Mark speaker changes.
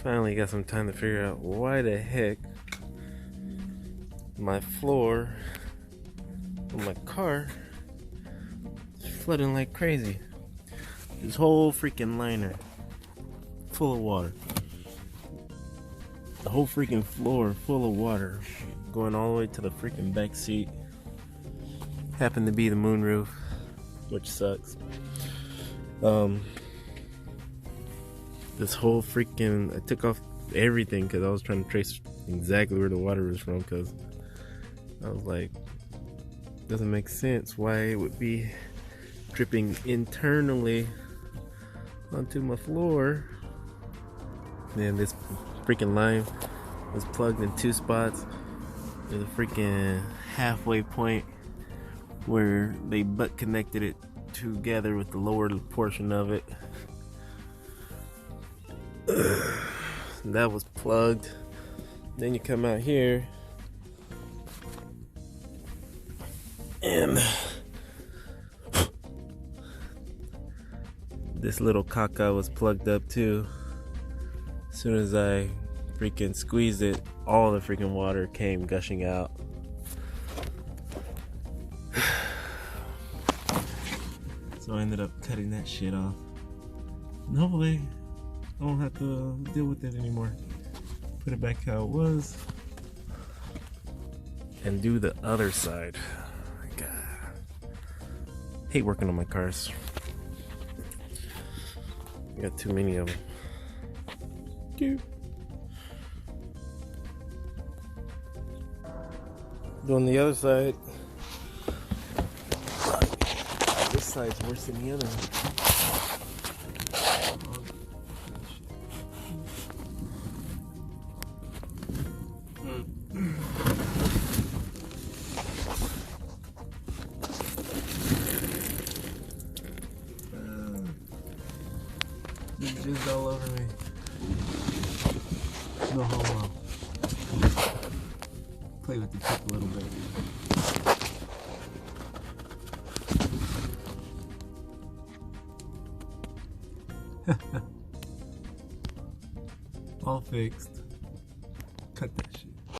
Speaker 1: Finally got some time to figure out why the heck my floor of my car is flooding like crazy. This whole freaking liner full of water. The whole freaking floor full of water going all the way to the freaking back seat. Happened to be the moonroof, which sucks. This whole freaking, I took off everything because I was trying to trace exactly where the water was from, because I was like, doesn't make sense why it would be dripping internally onto my floor. And this freaking line was plugged in two spots. There's a freaking halfway point where they butt connected it together with the lower portion of it. That was plugged. Then you come out here and this little caca was plugged up too. As soon as I freaking squeezed it, all the freaking water came gushing out. So I ended up cutting that shit off. And hopefully I won't have to deal with it anymore. Put it back how it was. And do the other side. God. Hate working on my cars. I got too many of them. Doing the other side. This side's worse than the other one. It's just all over me. No homo. Play with the tip a little bit. All fixed. Cut that.